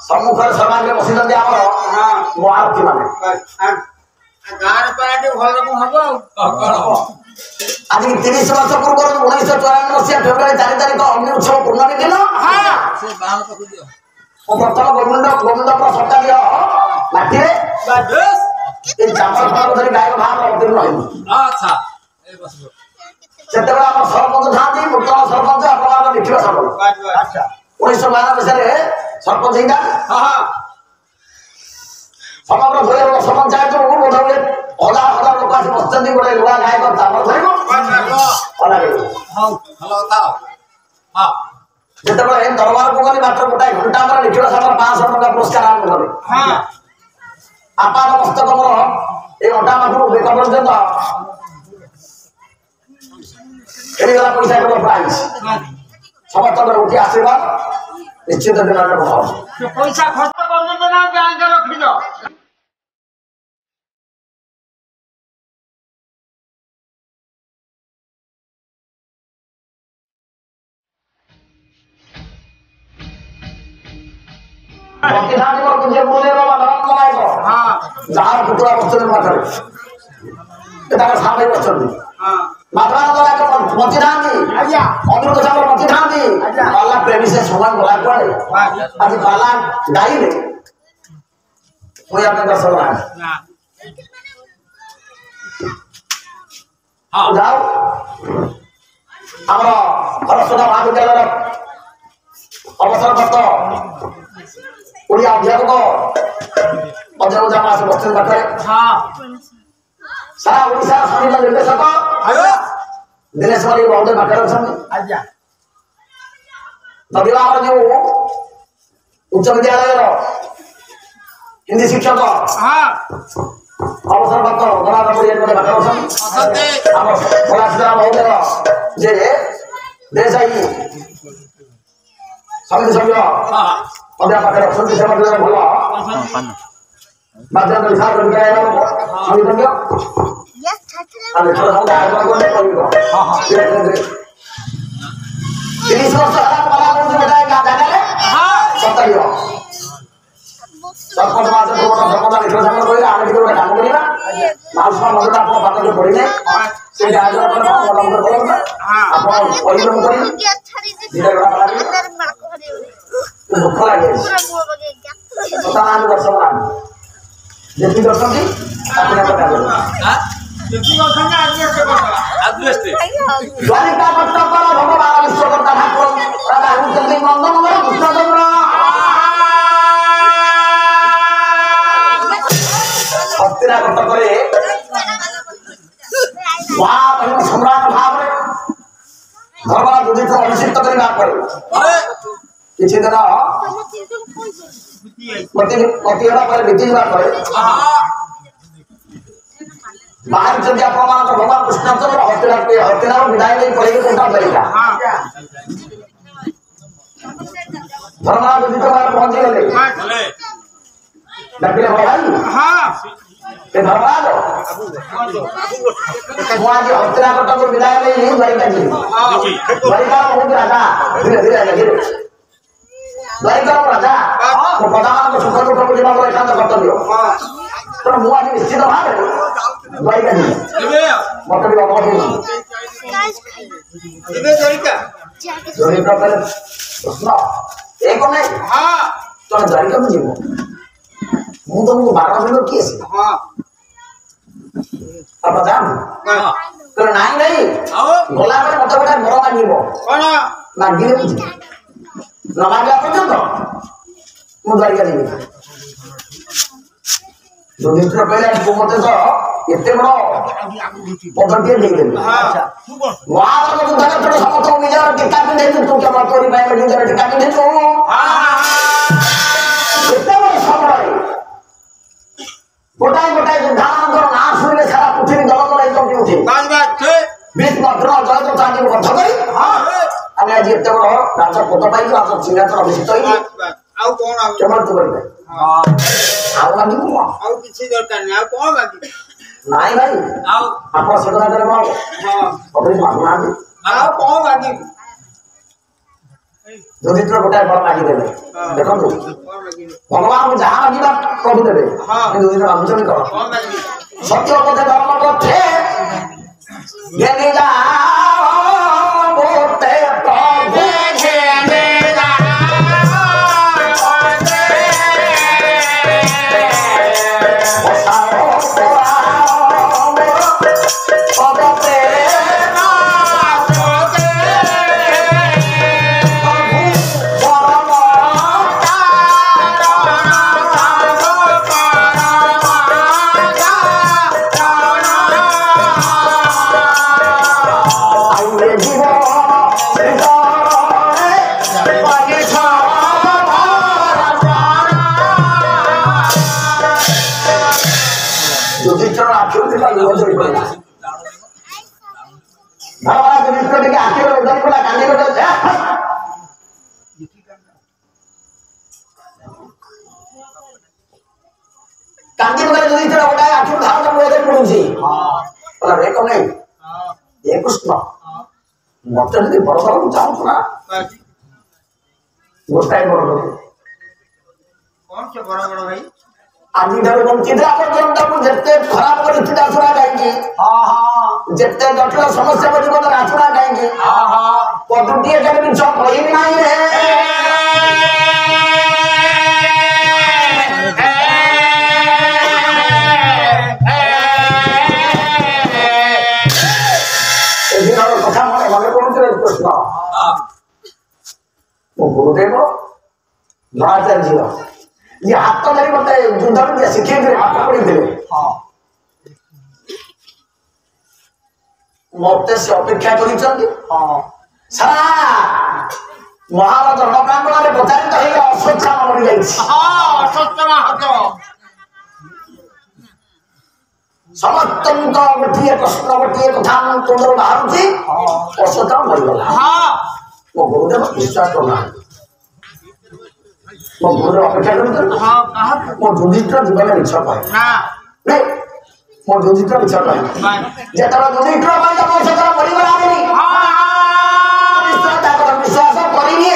ସମ୍ମୁଖରେ ସମାଜରେ ବସିଛନ୍ତି ଆମର ମହାରଥୀ ମାନେ ଗାଁରେ ପାରାଟି ଭଲ ରକମ ହବ ଆଉ ଆଜି 30 ବର୍ଷ ପୂର୍ବରୁ 1994 ମସିହା ଫେବୃଆରୀ 4 ତାରିଖ ଅଗ୍ନି ଉତ୍ସବ ପୂର୍ଣ୍ଣମୀ ଦିନ ପ୍ରଥମ ଗୋବିନ୍ଦପୁର ଶତାବ୍ଦୀର ମାଟିରେ এই চামড় ফল ধরে গায়ে ভাগ অবতীর্ণ হইনি আচ্ছা সেତେବେଳେ ଆମର ସରପଞ୍ଚ ଥାନ୍ତି ନୂତନ ସରପଞ୍ଚ ଆପଣଙ୍କର ଦେଖିବ ସବୁ ଆଚ୍ଛା 1992 ମସିହାରେ ସରପଞ୍ଚ ହେଇଟା ସମଗ୍ର ଭୈରବ ପଞ୍ଚାୟତ ବୋଧହୁଏ ହଜାର ହଜାର ଲୋକ ଆସି ବସିଛନ୍ତି ଗୋଟେ ନୂଆ ଗାୟକ ଚାମড় ଧରିବ ଯେତେବେଳେ ଦରବାରକୁ ଗଲି ମାତ୍ର ଗୋଟାଏ ଘଣ୍ଟା ପରେ ନିଖିଳ ସାଗର 500 ଟଙ୍କା ପୁରସ୍କାର ଆରମ୍ଭ କଲେ ଆପାଦ ମସ୍ତକ ମୋର এই ଅଣ୍ଟା ପାଖରୁ ବେକ ପର୍ଯ୍ୟନ୍ତ ଏଇଗଲା ପଇସା କେବଳ ପ୍ରାଇଜ ସମସ୍ତଙ୍କର ଉଠି ଆସିବା ନିଶ୍ଚିତ ଦିନରେ ଭଲ ପଇସା ଖର୍ଚ୍ଚ କରୁଛନ୍ତି ନା ବ୍ୟାଙ୍କ ରଖିଲ ପ୍ରତିଧାନୀ ମୋର ନିଜେ ବୋଲେ ବାବା ନରମ ନାୟକ ଯାହାର କୁକୁଡ଼ା ବସିଛନ୍ତି ପାଖରେ ତାଙ୍କ ସାମନେ ବସିଛନ୍ତି ମାଧବାନନ୍ଦ ନାୟକ ବଞ୍ଚିଥାନ୍ତି ଅମୃତ ସାଗର ବଞ୍ଚିଥାନ୍ତି ବାଲା ପ୍ରେମୀ ସେ ସମୟ ଗଲା କୁଆଡେ ଆଜି ବାଲା ଗାଇଲେ ମୁଁ ଆମେ ଦର୍ଶକ ଯାଉ ଆମର ହରସୁଧା ମହାବିଦ୍ୟାଳୟର ଅବସରପ୍ରାପ୍ତ ଓଡ଼ିଆ ଅଧ୍ୟାପକ ଅଜୟ ମାସ ବସ୍ତି ପାଖରେ ସାରା ଓଡ଼ିଶାର ସଙ୍ଗୀତ ନିର୍ଦ୍ଦେଶକ ଦିନେଶ ମଲ୍ଲିକ ମହୋଦୟ ପାଖରେ ଅଛନ୍ତି ଯଦିବା ଆମର ଯୋଉ ଉଚ୍ଚ ବିଦ୍ୟାଳୟର ହିନ୍ଦୀ ଶିକ୍ଷକ ଅବସରପ୍ରାପ୍ତ ଗଣାଧର ପାଖରେ ଅଛନ୍ତି ଆମ କଳାସିଦ୍ଧାରାମ ମହୋଦୟ ଯେ ଦେଶାଇ ସମିତି ସଭ୍ୟ ଅଧ୍ୟା ପାଖରେ ଅଛନ୍ତି ସେ ମଧ୍ୟ ଭଲ ମାଧ୍ୟମ ବିଶାଳ ବିଦ୍ୟାଳୟର ସଙ୍ଗୀତଜ୍ଞ ଆମେ ଛୋଟ ସମୁଦାୟ ଆୟୋଜନ କଲେ କହିବ 30 ବର୍ଷ ହେଲା କଲା କରୁଛୁ ଗୋଟାଏ ଜାଗାରେ ସତରିବ ସରପଞ୍ଚ ମାସ ସରପଞ୍ଚ ନିଖିଳ ସାଗର କହିଲେ ଆମେ ଟିକେ ଗୋଟେ କାମ କରିବା ମାଉସୀ ମନ୍ଦିର ଆପଣ ପାଖରେ ପଡ଼ିଲେ ସେଇଟା ଆୟୋଜନ କଲେ ଭଲ ମନ୍ଦିର କରନ୍ତୁ ଆପଣ କହିବେ ମୁଁ କରିବି ଦୁଃଖ ଲାଗେ ବର୍ତ୍ତମାନ ଦର୍ଶକ ନାହାନ୍ତି ଯେତିକି ଅଛନ୍ତି ଦ୍ୱାରିକା କଟକର ଭଗବାନ ବିଶ୍ୱକର୍ତ୍ତା ଠାକୁର ରାଜା ହେଉଛନ୍ତି ନନ୍ଦନର କୃଷ୍ଣଚନ୍ଦ୍ର ହସ୍ତିନା କଟକରେ ସମ୍ରାଟ ଭାବରେ ଭଗବାନ ଯୁଧିଷ୍ଠିର ଅଭିଷିକ୍ତ କରିବା ପରେ କିଛି ଦିନ ପ୍ରତିହେବା ପରେ ବିତିଯିବା ପରେ ବାହାରିଛନ୍ତି ଆପଣମାନଙ୍କର ଭଗବାନ କୃଷ୍ଣଚନ୍ଦ୍ର ହସ୍ତିନାରୁ ବିଦାୟ ନେଇ ପଳେଇକି କୋଟା ଦ୍ୱାରିକା ଧର୍ମରାଜ ଯୁଧିଷ୍ଠିର ପହଞ୍ଚିଗଲେ ଡାକିଲେ ଭାଇ ଏ ଧର୍ମରାଜ ମୁଁ ଆଜି ହସ୍ତିନା କଟକରୁ ବିଦାୟ ନେଇ ଦ୍ୱାରିକା ଯିବି ଦ୍ୱାରିକାର ବହୁତ ରାଜା ଧୀରେ ଧୀରେ ଧୀରେ ଦ୍ୱାରିକାର ରାଜା ମୋ ପ୍ରଜାମାନଙ୍କ ସୁଖ ଦୁଃଖ ବୁଝିବା ମୋର ଏକାନ୍ତ କର୍ତ୍ତବ୍ୟ ତେଣୁ ମୁଁ ଆଜି ନିଶ୍ଚିତ ଭାବରେ ଦ୍ୱାରିକା ଯିବି ମତେ ବି ଅବଗତ ପ୍ରଶ୍ନ ଏକ ନାଇଁ ତମେ ଦ୍ୱାରିକାକୁ ଯିବ ମୁଁ ତମକୁ 12 ଦିନ କିଏ ଆସିବ ଆପଣ ଯାଆନ୍ତୁ କହିଲେ ନାଇଁ ନାଇଁ ଗଲାବେଳେ ମତେ ଗୋଟେ ବର ମାଗିବ ମାଗିଲେ ମୁଁ ଯିବି ନ ମାଗିଲା ପର୍ଯ୍ୟନ୍ତ ମୁଁ ଦ୍ୱାରିକା ଯିବି ଯୁଧିଷ୍ଠିର କହିଲେ ତୁ ମତେ ତ ଏତେ ବଡ ପଦଟିଏ ଦେଇଦେଲି ମହାଭାରତ ଯୁଦ୍ଧରେ ତୁ ସମସ୍ତଙ୍କୁ ନିଜର ଟୀକା ପିନ୍ଧେଇଛୁ ତୁ କେବଳ ତୋରି ପାଇଁ ନିଜର ଟୀକା ପିନ୍ଧେଇଛୁ ଏତେ ବଡ ସମୟରେ ଗୋଟାଏ ଗୋଟାଏ ଯୋଦ୍ଧାମାନଙ୍କର ନାଁ ଶୁଣିଲେ ସାରା ପୃଥିବୀ ଦଳ ଦଳ ଏକଠି ଉଠେ ଭୀଷ୍ମ ଦ୍ରୋଣ ଜୟଦ୍ରଥ ଆଦିକୁ ବଦ୍ଧ କରି ଆମେ ଆଜି ଏତେ ବଡ ରାଜ ପଦ ପାଇଛୁ ରାଜ ଚିହ୍ନାଚର ଅଭିଷିକ୍ତ ହେଇକି ଆଉ କଣ କେବଳ ତୁ କରିବେ ଆଉ ମାଗିବୁ କଣ ଆଉ କିଛି ଦରକାର ନାହିଁ ଆଉ କଣ ମାଗିବି ନାଇଁ ଭାଇ ଆପଣ ସେକଥାରେ କଣ ଅଭିଷ ମାଗୁନାହାନ୍ତି ଆଉ କଣ ମାଗିବି ଯୁଧିଷ୍ଠିର ଗୋଟାଏ ବର ମାଗିଦେଲେ ଦେଖନ୍ତୁ ଭଗବାନଙ୍କୁ ଯାହା ମାଗିବା ପ୍ରଭୁ ଦେବେ ଯୁଧିଷ୍ଠିର ମାଗୁଛନ୍ତି କଣ ସତ୍ୟ ପଥେ ଧର୍ମ ପଥେ ଘେନି ଯା ଗୋଟେ ପ୍ରଭୁ ମତେ ଯଦି ବଡ କରିବାକୁ ଚାହୁଁଛୁ ନା ଗୋଟାଏ ବଡ ଭାଇ ଆଜିଠାରୁ ବଞ୍ଚିତ ପର୍ଯ୍ୟନ୍ତ ମୁଁ ଯେତେ ଖରାପ ପରିସ୍ଥିତି ଆସୁନା କାହିଁକି ଯେତେ ଜଟିଳ ସମସ୍ୟା ମୋ ଜୀବନରେ ଆସୁନା କାହିଁକି ପଦୁଟିଏ କେବେ ମିଛ କହିବି ନାହିଁ ରେ କଥା ମନେ ପଡୁଛି କୃଷ୍ଣ ମୋ ଗୁରୁଦେବ ଦ୍ରୋଣାଚାର୍ଯ୍ୟ ये हाथ तो मेरी बताए युद्ध में सीखे थे हाथ पड़ी थे मरते से अपेक्षा करी सारा महाभारत रणप्रांगण में प्रचारित हो अश्वत्थामा मरी जाए समस्त गोटे प्रश्न गोटे कथा तुंडर बाहर अश्वत्थामा मरीगला मो गुरुदेव विश्वास करना ମୋ ଗୁରୁର ଅପେକ୍ଷା କରୁଛନ୍ତି ମୋ ଯୁଧିଷ୍ଠିର ଜୀବନରେ ମିଛ କହେ ମୋ ଯୁଧିଷ୍ଠିର ମିଛ କହେ ଯେତେବେଳେ ଯୁଧିଷ୍ଠିର ପାଇଁ ତମ ସେତେବେଳେ ମରିଗଲା ତାଙ୍କର ବିଶ୍ୱାସ କରିନିଏ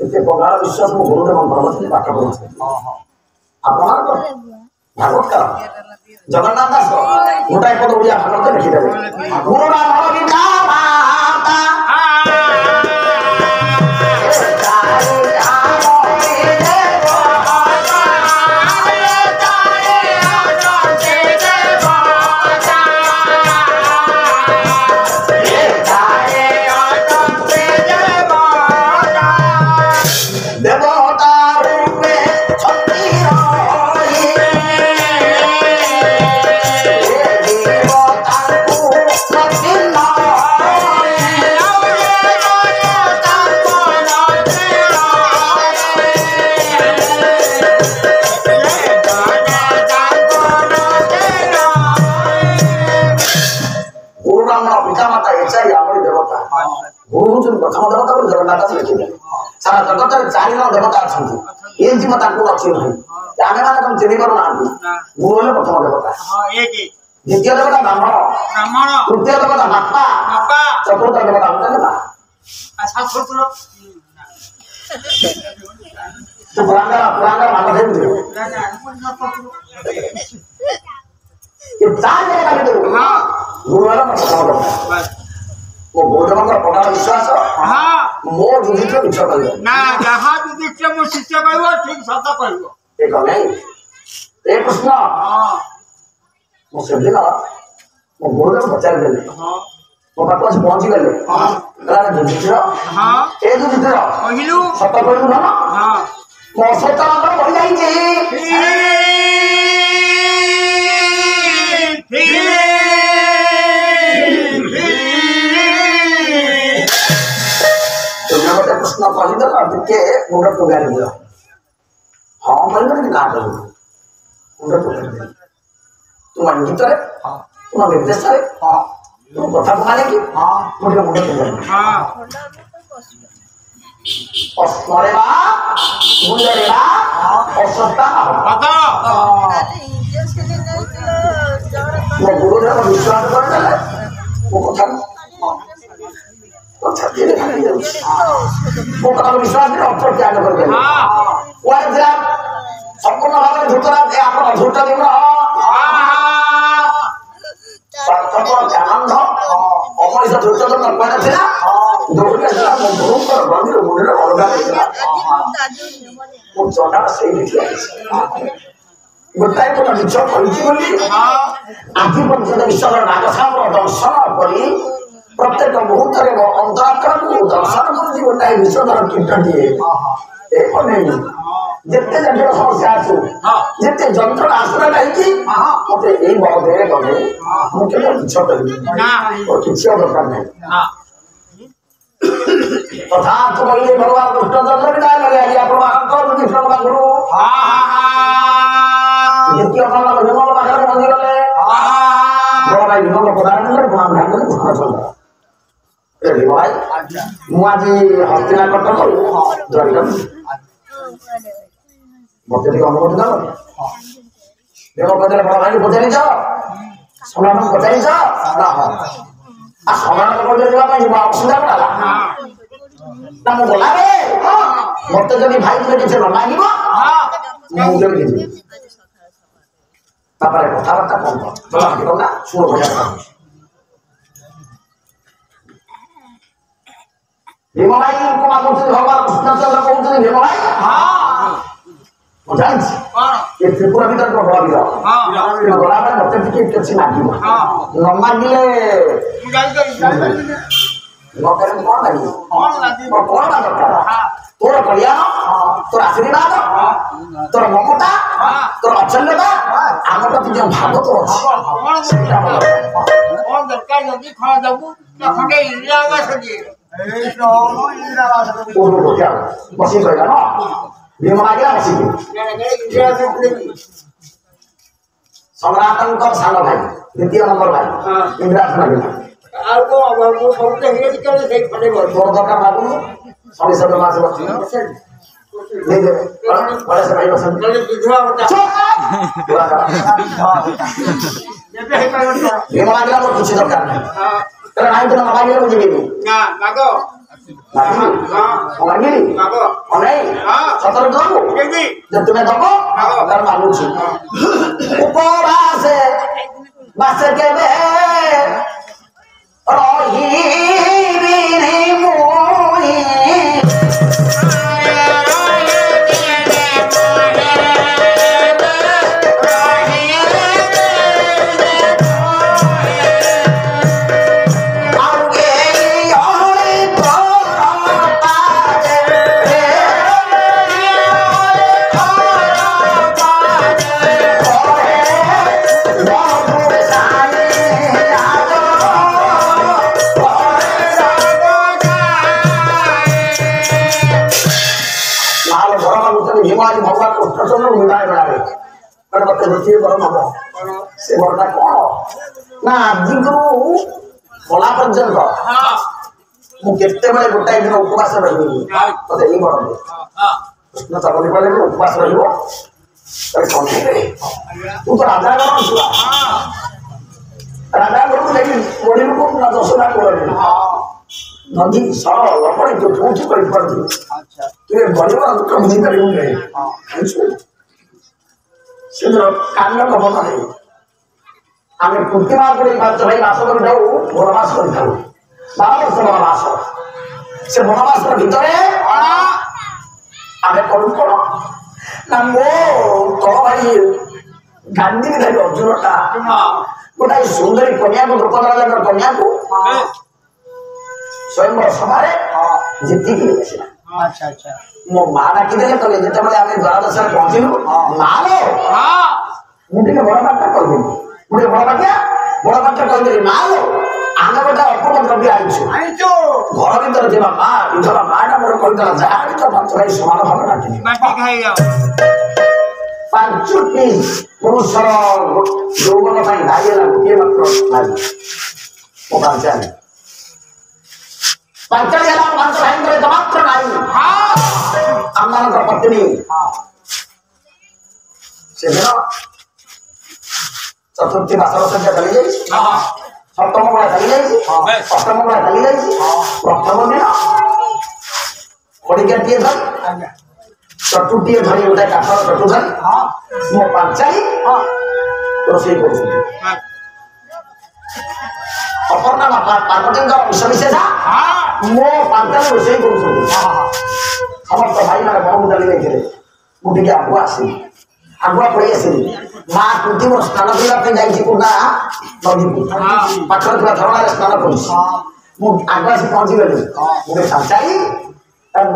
ଏତେ ପ୍ରଗାଢ଼ ବିଶ୍ୱାସ ମୋ ଗୁରୁଦେବଙ୍କର ବସିକି ପାଠ ପଢୁଛି ଆପଣଙ୍କର ଭାଗବତକାର ଜଗନ୍ନାଥ ଦାସ ଗୋଟାଏ ପଦ ଓଡ଼ିଆ ଭାଗବତ ଲେଖିଦେବେ ଗୁରୁ ନାମ ଗୀତା प्रथम देवता को जगन्नाथ लिखिले सारा जगत में 4 जन देवता अच्छा ये जीव ताकू अच्छी नहीं आम मैंने तुम चिन्ह पार ना गुरु हेल्ले प्रथम देवता द्वितीय देवता ब्राह्मण तृतीय देवता बापा चतुर्थ देवता पुरांगा मान ये 4 देवता गुरु हेल्ले प्रथम देवता वो गुरुदेवଙ୍କର ପ୍ରଗାଢ଼ ବିଶ୍ୱାସ ମୋ ଯୁଧିଷ୍ଠିର ମିଛ କହିବ ନା ଯାହା ଯୁଧିଷ୍ଠିର ମୋ ଶିଷ୍ୟ କହିବ ଠିକ ସତ କହିବ ଏକ ନାଇଁ ଏ କୃଷ୍ଣ ମୁଁ ସେଦିନ ମୋ ଗୁରୁଦେବ ପଚାରିଦେଲେ ମୋ ପାଖକୁ ଆସି ପହଞ୍ଚିଗଲେ ଯୁଧିଷ୍ଠିର ଏ ଯୁଧିଷ୍ଠିର କହିଲୁ ସତ କହିଲୁ ନା ମୋ ସତ ବଢ଼ିଯାଇଛି कृष्ण कहीदेल टे मुंड टुगारी दियो हाँ कहना कि ना कह मुंड टुगारी तुम इंगित तुम निर्देश तुम कथा को माने कि मुंड मुंड टुगारी स्मरेवा मुंडरेवा अश्वत्था मो गुरुदेव विश्वास कर ମୋ କଥାକୁ ବିଶ୍ୱାସ କରି ଅର୍ଥ ତ୍ୟାଗ କରିଦେଲେ କୁଆଡ଼େ ଥିଲା ସମ୍ପୂର୍ଣ୍ଣ ଭାବରେ ଧୂତରାଜ ଏ ଆପଣ ଧୂତ ଦିନ ଆନନ୍ଦ ଅମଣିଷ ଦୁର୍ଯୋଧନ କୁଆଡ଼େ ଥିଲା ଦୌଡ଼ି ଆସିଲା ମୋ ଗୁରୁଙ୍କର ଗଣ୍ଡିର ମୁଣ୍ଡରେ ଅଲଗା ହେଇଥିଲା ମୋ ଚଣ୍ଡାଳ ସେଇଠି ଠିଆ ହେଇଛି ଗୋଟାଏ ପଟ ମିଛ କହିଛି ବୋଲି ଆଜି ପର୍ଯ୍ୟନ୍ତ ବିଶ୍ୱର ନାଗସାମର ଦର୍ଶନ କରି ପ୍ରତ୍ୟେକ ମୁହୂର୍ତ୍ତରେ ମୋ ଅନ୍ତରାତ୍ମାକୁ ଦର୍ଶନ କରୁଛି ଗୋଟାଏ ବିଶ୍ୱର କୀଟଟିଏ ଏପରି ଯେତେ ଜଟିଳ ସମସ୍ୟା ଆସୁ ଯେତେ ଯନ୍ତ୍ରଣା ଆସୁନା କାହିଁକି ମତେ ଏଇ ବଳ ଦେହରେ ଗଲେ ମୁଁ କେବେ ମିଛ କରିବି ମୋର କିଛି ଦରକାର ନାହିଁ ତଥାର୍ଥ କହିଲେ ଭଗବାନ କୃଷ୍ଣଚନ୍ଦ୍ର ବିଦାୟ ନେଲେ ଆଜି ଆପଣମାନଙ୍କ କୃଷ୍ଣ ପାଖରୁ ଦ୍ୱିତୀୟ ଖଣ୍ଡ ବିମଳ ପାଖରେ ପହଞ୍ଚିଗଲେ ବଡ଼ ଭାଇ ବିମଳ ପ୍ରଦାନ କଲେ ଗୁଣା ଭାଇ କଲେ କୃଷ୍ଣଚନ୍ଦ୍ର ଭାଇ ମୁଁ ଆଜି ହସ୍ତିନା କଟକରୁ ଦ୍ୱାରିକା ମତେ ଟିକେ ଅନୁମତି ଦବ ଦେବ କହିଲେ ବଡ଼ ଭାଇକୁ ପଚାରିଛ ସମାଧାନ ପଚାରିଛ ନା ହଁ ଆଉ ସମାଧାନ କରିଲେ ଯିବା ପାଇଁ ଅସୁବିଧା କଣ ହେଲା ନା ମୁଁ ଗଲାରେ ମତେ ଯଦି ଭାଇ ତୁମେ କିଛି ନ ମାଗିବ ମୁଁ ଯଦି ଯିବି ତାପରେ କଥାବାର୍ତ୍ତା କଣ ନା ଶୁଣ ଭଜା ଭୀମ ଭାଇଙ୍କୁ ମାଗୁଛନ୍ତି ଭଗବାନ କୃଷ୍ଣଚନ୍ଦ୍ର କହୁଛନ୍ତି ଭୀମ ଭାଇ ମୁଁ ଜାଣିଛି ଏ ତ୍ରିପୁରା ଭିତରେ ପ୍ରଭାବିତ ଗଲାବେଳେ ମତେ ଟିକେ କିଛି ମାଗିବ ନ ମାଗିଲେ କଣ ଲାଗିବ କଣ ଦରକାର ତୋର କଲ୍ୟାଣ ତୋର ଆଶୀର୍ବାଦ ତୋର ମମତା ତୋର ଅଚଲ୍ୟତା ଆମ ପ୍ରତି ଯେଉଁ ଭାବ ତ ଅଛି ସେଇଟା କଣ ଦରକାର ଯଦି ଖଣ ଦେବୁ ଖଣ୍ଡେ ଇନ୍ଦିରା ଆବାସ ଦିଏ ବସି କହିଲା ନା ଭୀମ ମାଗିଲା ବସିକି ସମ୍ରାଟଙ୍କ ସାନ ଭାଇ ଦ୍ୱିତୀୟ ନମ୍ବର ଭାଇ ଇନ୍ଦ୍ରାସ ମାଗିଲା ଆଉ କଣ ମୁଁ ସବୁ ହେଇଯାଇଛି କେବେ ସେଇ ଖଣ୍ଡେ ତୋର ଦରକାର ମାଗୁନୁ ସବିଶ ମାସ ବସି ଭୀମ ମାଗିଲା ମୋର କିଛି ଦରକାର ନାହିଁ ନାଇଁ ତୁମ ମାଗିଲେ ମୁଁ ଯିବିନି ମାଗିଲି ନାଇଁ ସତରେ ଦବୁ ଯେ ତୁମେ ଦବ ତାର ମାଗୁଛି ଉପବାସେ ବାସେ କେବେ ରହିବିନି ମୁଇଁ भगवान कृष्णचंद्र विदाय बेड़े मत गोटे बर नब से बरटा कौन ना आज गला पर्यंत मुझे गोटाए दिन उपवास रही मत यही बर कृष्ण चबली पड़े उपवास रही तू तो राजा घर छुआ राजा घर को लेकिन बड़ी लोग दशरा कूल नदी सर लपड़ी तू ठूठी कर तुझे बड़ी दुख बुझी पार कान्न खबर नहीं आम पूर्णिमा को 5 भाई बास कर जाऊ वनवास कर 12 वर्ष वनवास से वनवास भितर आम करू कौन ना मो तल भाई गांधी धारी अर्जुनटा गोटाए सुंदरी कन्या को द्रौपदी राजा कन्या को स्वयं सभा जीतिक मो माँ डाकिदे कहे जिते आम द्वारदश पहुंचलु माँ लो मुझे बड़ बाटा कहदेवी मुझे बड़ बाटा कहदेवी माँ लो आम गोटे अपूर्ण द्रव्य आईचु घर भर जा माँ विधवा माँटा मोर कहला जहाँ तो 5 भाई समान भाव डाक 5टी पुरुषर यौवन दायी है गोटे मात्र नारी मो पांचाली 5 भाई मात्र नारी आम पत्नी से दिन चतुर्थी मासर संख्या चली जाए सप्तम बेला चली जाए अष्टम बेला चली जाए प्रथम दिन ଖଡ଼ିକାଟିଏ ଧରି ଆଜ୍ଞା ଚଟୁଟିଏ ଧରି ଗୋଟେ କାଠର ଚଟୁ ଧରି ହଁ ମୋ ପାଞ୍ଚାଳି ହଁ ରୋଷେଇ କରୁଛନ୍ତି ଅପର୍ଣ୍ଣା ପାର୍ବତୀଙ୍କ ଅଂଶବିଶେଷ ମୋ ପାଞ୍ଚାଳି ରୋଷେଇ କରୁଛନ୍ତି ସମସ୍ତ ଭାଇମାନେ ବଣକୁ ଚାଲି ଯାଇଥିଲେ ମୁଁ ଟିକେ ଆଗୁଆ ଆସିଲି ଆଗୁଆ ପଳେଇ ଆସିଲି ମା କୁନ୍ତି ମୋର ସ୍ନାନ କରିବା ପାଇଁ ଯାଇଛି ପୁରା ନଦୀକୁ ପାଖରେ ଥିବା ଝରଣାରେ ସ୍ନାନ କରୁଛି ମୁଁ ଆଗୁଆ ଆସି ପହଞ୍ଚିଗଲି ମୁଁ ପାଞ୍ଚାଳି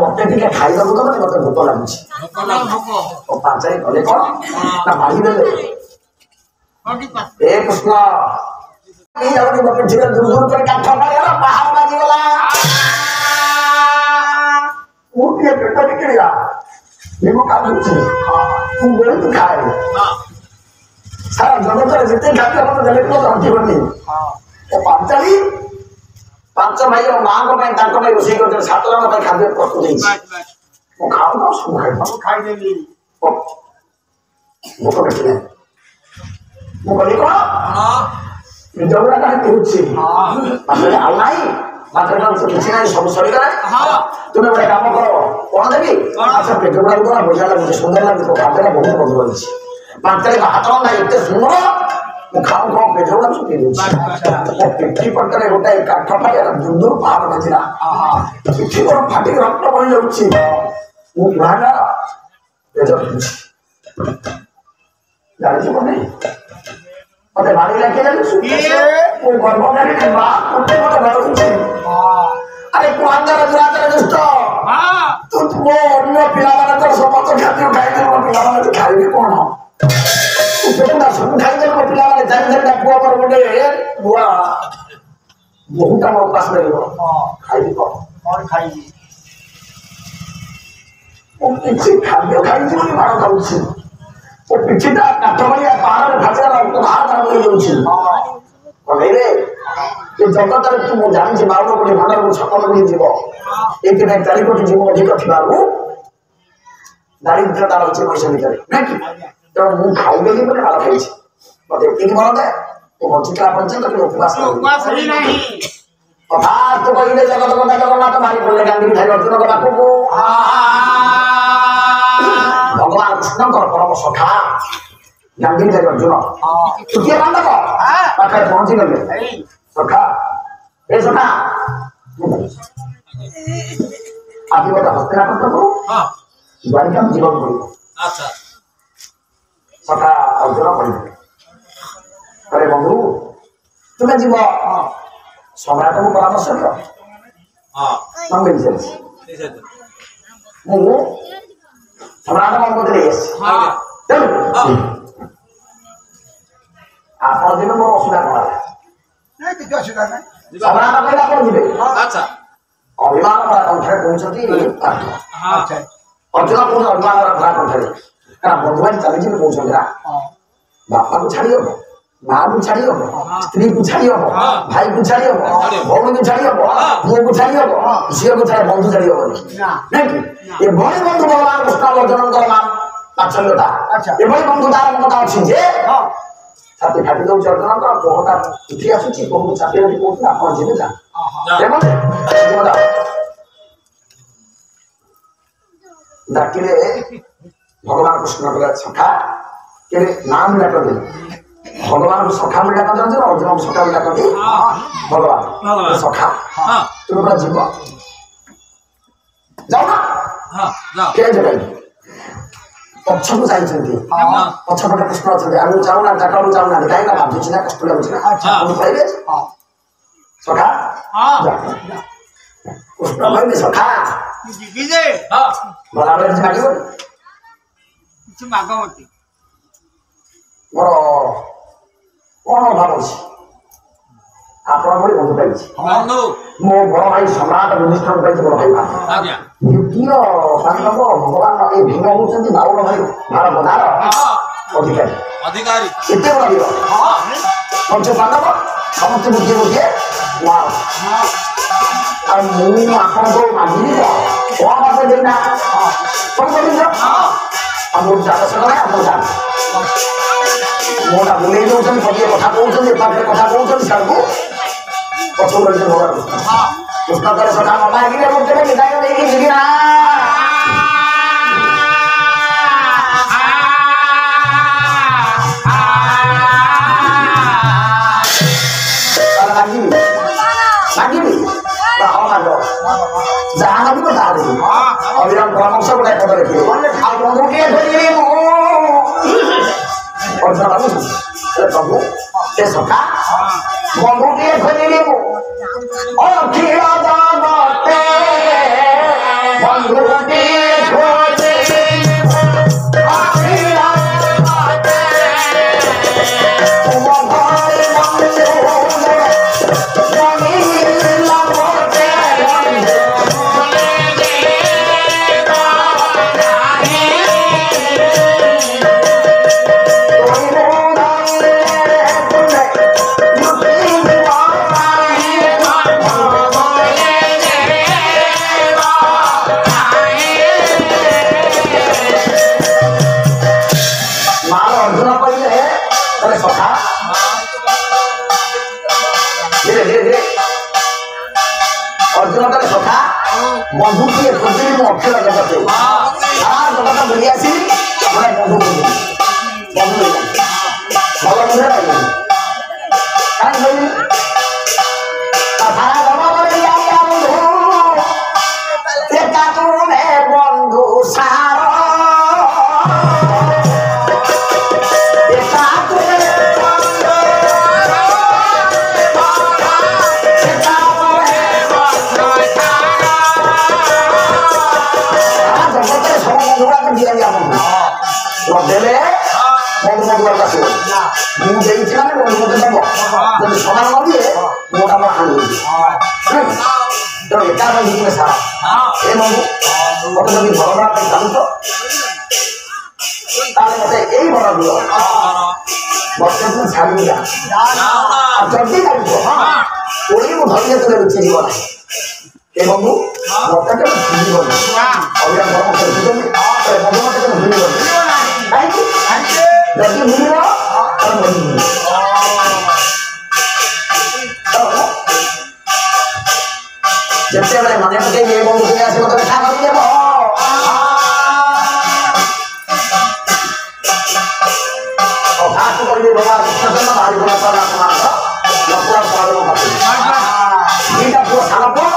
ମତେ ଟିକେ ଖାଇବାକୁ ତ ମତେ ଭୋକ ଲାଗୁଛି ପାଞ୍ଚାଳି କଲେ କଣ ନା ମାରି ଦେଲେ ଏ କୃଷ୍ଣ ପିଠିରେ ଦୂର ଦୂର କରି କାଠ ମାରିଗଲା ପାହାଡ଼ ବାଜିଗଲା ମୁଁ ଟିକେ ପେଟ ବିକିଳିଆ ମୁଁ କାନ୍ଦୁଛି ମୁଁ ବହୁତ ଖାଏ ସାରା ଜଗତରେ ଯେତେ ଖାଦ୍ୟ ମତେ ଦେଲେ ମତେ ହଟିବନି ପାଞ୍ଚାଳି ପାଞ୍ଚ ଭାଇ ଓ ମାଙ୍କ ପାଇଁ ତାଙ୍କ ପାଇଁ ରୋଷେଇ କରୁଛନ୍ତି 7 ଜଣଙ୍କ ପାଇଁ ଖାଦ୍ୟ ପ୍ରସ୍ତୁତ ହେଇଛି ମୁଁ ଖାଉ ନା ସବୁ ଖାଇଦେବି ଭୋକ ଦେଖିଲେ ମୁଁ କହିଲି କଣ ଜଗୁଡ଼ା କାହିଁକି ହେଉଛି ପାଖରେ ଆଉ ନାହିଁ ପାଖରେ କିଛି ନାହିଁ ସବୁ ସରିଗଲାଣି ତୁମେ ଗୋଟେ କାମ କର କଣ ଦେବି ଆଚ୍ଛା ପେଟ ଗୁଡ଼ାକ କଣ ବଢିଆ ଲାଗୁଛି ସୁନ୍ଦର ଲାଗୁଛି ଖାଦ୍ୟଟା ବହୁତ ଭଲ ଲାଗୁଛି ପାଞ୍ଚାଳି ହାତ ରନ୍ଧା ଏତେ ସୁନ୍ଦର ମୁଁ ଖାଉ ଖାଉ ପେଟ ଗୁଡ଼ାକ ଶୁଖି ଦଉଛି ମୋ ପିଠି ପଟରେ ଗୋଟେ କାଠ ଫାଟିଲା ଦୁର୍ଦୂର ପାହାଡ଼ ବାଜିଲା ପିଠି ମୋର ଫାଟିକି ରକ୍ତ ବହି ଯାଉଛି ମୁଁ ବୁଢ଼ାଟା ପେଟ ଫୁଟୁଛି ଜାଣିଛୁ କଣ ନାହିଁ ମତେ ବାଡ଼ି ଲାଗି ଜାଣିଛୁ ମୁଁ ଗର୍ଭକାରୀ ମା ମତେ ବାଡ଼ୁଛି ଆରେ କୁଆନ୍ଦର ଦୁରାଚାର ଦୁଷ୍ଟ ତୁ ମୋ ଅନ୍ୟ ପିଲାମାନଙ୍କର ସମସ୍ତ ଖାଦ୍ୟ ଖାଇଦେଲେ ମୋ ପିଲାମାନେ ଖାଇବେ କଣ ସବୁ ଖାଇଦେଲେ ମୋ ପିଲାମାନେ 4-4ଟା ପୁଅ ମୋର ଗୋଟେ ବୁଆ ବହୁଟା ମୋ ଉପାସ ଲାଗିବ ଖାଇବି କଣ ଖାଇବି ମୁଁ କିଛି ଖାଦ୍ୟ ଖାଇଛି ବୋଲି ମାଡ଼ ଖାଉଛି ଓ ପିଠିଟା କାଠ ଭଳିଆ ପାହାଡ଼ରେ ଭାଜିବାର ବାହାର ହେଇଯାଉଛି କହିଲେ ଏ ଜଗତରେ ତୁ ମୁଁ ଜାଣିଛି 52 କୋଟି ଭଣ୍ଡାରକୁ 56 କୋଟି ଯିବ ଏଇଥିପାଇଁ 4 କୋଟି ଜୀବ ଅଧିକ ଥିବାରୁ ଦାରିଦ୍ର୍ୟତା ରହିଛି ମଣିଷ ଭିତରେ ନାଇଁ କି ତେଣୁ ମୁଁ ଖାଇଦେଲି ବୋଲି ମାଡ଼ ଖାଇଛି ମତେ ଏତିକି ମନ ଦେ ତୁ ବଞ୍ଚିଥିଲା ପର୍ଯ୍ୟନ୍ତ ତୁ ଉପବାସ କଥା ତୁ କହିଲେ ଜଗତ କଥା ଜଗନ୍ନାଥ ବାହାରି ପଡ଼ିଲେ ଗାନ୍ଧୀ ଧାରୀ ଅର୍ଜୁନଙ୍କ ପାଖକୁ ଭଗବାନ କୃଷ୍ଣଙ୍କର ପରମ ସଖା ଗାନ୍ଧୀ ଧାରୀ ଅର୍ଜୁନ ତୃତୀୟ ପାଣ୍ଡବ ପାଖରେ ପହଞ୍ଚିଗଲେ ସଖା ଏ ସଖା ଆଜି ଗୋଟେ ହସ୍ତିନାପୁରକୁ ଦ୍ୱାରିକା ଯିବାକୁ ପଡ଼ିବ ସଖା ଅର୍ଜୁନ କହିଲେ ଆରେ ବନ୍ଧୁ ତୁମେ ଯିବ ସମ୍ରାଟଙ୍କୁ ପରାମର୍ଶ ଦିଅ ମୁଁ ସମ୍ରାଟ ମନ୍ଦିର ତେଣୁ ଆପଣ ଯିବେ ମୋର ଅସୁବିଧା କଣ ସମ୍ରାଟ କହିଲେ ଆପଣ ଯିବେ ଅଭିମାନ ଭରା କଣ୍ଠରେ କହୁଛନ୍ତି ଅର୍ଜୁନ କହୁଛନ୍ତି ଅଭିମାନ ଭରା କଣ୍ଠରେ କାରଣ ବନ୍ଧୁବାଣୀ ଚାଲିଯିବେ କହୁଛନ୍ତି ନା ବାପାକୁ ଛାଡ଼ି ହବ ମାକୁ ଛାଡ଼ି ହବ ସ୍ତ୍ରୀକୁ ଛାଡ଼ି ହବ ଭାଇକୁ ଛାଡ଼ି ହବ ଭଉଣୀକୁ ଛାଡ଼ି ହବ ପୁଅକୁ ଛାଡ଼ି ହବ ଝିଅକୁ ଛାଡ଼ି ବନ୍ଧୁ ଛାଡ଼ି ହବନି ନାଇଁ କି ଏଭଳି ବନ୍ଧୁ ଭଗବାନ କୃଷ୍ଣ ଅର୍ଜୁନଙ୍କର ବାତ୍ସଲ୍ୟତା ଏଭଳି ବନ୍ଧୁ ତାର ମମତା ଅଛି ଯେ ଛାତି ଫାଟି ଦଉଛି ଅର୍ଜୁନଙ୍କର କୋହଟା ଉଠି ଆସୁଛି କୋହକୁ ଚାପି ରଖି କହୁଛନ୍ତି ଆପଣ ଯିବେ ଯା ଡାକିଲେ ଭଗବାନ କୃଷ୍ଣ କହିଲେ ସଖା କେବେ ନାମ ଡାକନ୍ତି ଭଗବାନଙ୍କୁ ସଖା ବୋଲି ଡାକନ୍ତି ଅର୍ଜୁନଙ୍କୁ ସଖା ବୋଲି ଡାକନ୍ତି ଭଗବାନ ସଖା ତୁମେ ପୁରା ଯିବ ଯାଉ ନା କେବେ ଯିବେନି ପଛକୁ ଯାଇଛନ୍ତି ପଛପଟେ କୃଷ୍ଣ ଅଛନ୍ତି ଆଗକୁ ଚାହୁଁନାହାନ୍ତି ଚାକକୁ ଚାହୁଁନାହାନ୍ତି କାହିଁକି ନା ଭାବୁଛି ନା କଷ୍ଟ ଲାଗୁଛି ନା କହିବେ ସଖା କୃଷ୍ଣ କହିବେ ସଖା ଗଲାବେଳେ କିଛି ମାଗିବନି ମୋର କଣ ଅଭାବ ଅଛି ଆପଣ ଭଳି ବନ୍ଧୁ ପାଇଛି ମୋ ବଡ ଭାଇ ସମ୍ରାଟ ଯୁଧିଷ୍ଠିର ପାଇଛି ବଡ ଭାଇ ଦ୍ୱିତୀୟ ପାଣ୍ଡବ ଭଗବାନ ଏ ଭୀମ ହଉଛନ୍ତି 52 ଭାଇ ଭାରତର ଅଧିକାରୀ ଏତେ ବଡ ଭୀମ ପଞ୍ଚ ପାଣ୍ଡବ ସମସ୍ତେ ଗୋଟିଏ ଗୋଟିଏ ମାର ଆଉ ମୁଁ ଆପଣଙ୍କୁ ମାଗିବି କଣ ବାଟ ଦେଇନା କଣ କରିଛ ଆଉ ମୋର ଚାଷ ନାହିଁ ଆପଣ ଜାଣ ମୋଟା ବୁଲେଇ ଦଉଛନ୍ତି ପଟିଏ କଥା କହୁଛନ୍ତି ପାଖରେ କଥା କହୁଛନ୍ତି ସିଆଡ଼କୁ ପଛକୁ ରହିଛନ୍ତି ଭଗବାନ କୃଷ୍ଣ କରେ ସଖା ନ ମାଗିଲେ ମୁଁ କେବେ ବିଦାୟ ଦେଇକି ଯିବି ନା। ମାଗିବି ହଁ ମାଗ ଯାହା ମାଗିବ ତାହା ଦେବି। ଅବିରାମ ପରାମର୍ଶ ଗୋଟେ ପଦ ରଖିବେ ଆଉ ବନ୍ଧୁଟିଏ ଧରିବି ମୁଁ ଅର୍ଜୁନ ଭାବୁଛୁ ପ୍ରଭୁ ଏ ସଖା ବନ୍ଧୁଟିଏ ଧରିବି ମୁଁ ଅଖିଳ ଜଗତେ ବନ୍ଧୁଟିଏ ଧରିବି ଅଖିଳ ଜଗତେ ତୁମ ଘରେ ବନ୍ଧୁ ଅର୍ଜୁନ କଲେ ସଖା ବନ୍ଧୁଟିଏ ଖୋଜିବି ମୁଁ ଅଖିଳ ଜଗତେ ସାରା ଜଗତ ବୁଲି ଆସିବି ମାନେ ବନ୍ଧୁ ଖୋଜିବି ବନ୍ଧୁ ଭଲ ବୁଝେ ଲାଗିବି କାହିଁକି କହିବି ସାରା ଜଗତରେ ଯାଇ ବନ୍ଧୁ ଏକା ତୁମେ ବନ୍ଧୁ ସାର ଦେଲେ ବନ୍ଧୁ ବନ୍ଧୁ ଆସିବ ମୁଁ ଦେଇଛି ମାନେ ବନ୍ଧୁ ମତେ ଦବ ଯଦି ସମାନ ନ ଦିଏ ମୁଁ ତାକୁ ଆଣିବି ତେଣୁ ଏକା ବନ୍ଧୁ ସାରା ଏ ବନ୍ଧୁ ମତେ ଯଦି ଭଲ ଦେବା ପାଇଁ ଚାହୁଁଛ ତାହେଲେ ମତେ ଏଇ ବର ଦିଅ ବର୍ଷକୁ ଛାଡ଼ିବି ଯା ଆଉ ଯଦି ଜାଣିଛ ଓଳି ମୁଁ ଧରିଲେ ତୁଲେ ଲୁଚି ଯିବ ନାହିଁ ଏ ବନ୍ଧୁ ମତେ କେବେ ଭୁଲିବନି ଅବିରାମ ପରାମର୍ଶ ରଖିଛନ୍ତି ବନ୍ଧୁ ମତେ କେବେ ଭୁଲିବନି କାହିଁକି ଯଦି ଭୁଲିବ ତାହେଲେ ବନ୍ଧୁ ଭୁଲିବ ଯେତେବେଳେ ମନେ ପକେଇବି ଏ ବନ୍ଧୁ ତୁମେ ଆସି ମତେ ଦେଖା କରିଦେବ ଅଭ୍ୟାସ କରିବି ଭଗବାନ କୃଷ୍ଣଚନ୍ଦ୍ର ଭାରି ଗୁଣ ନକୁଳ ସହଦେବ ଦିଟା ପୁଅ ସାନ ପୁଅ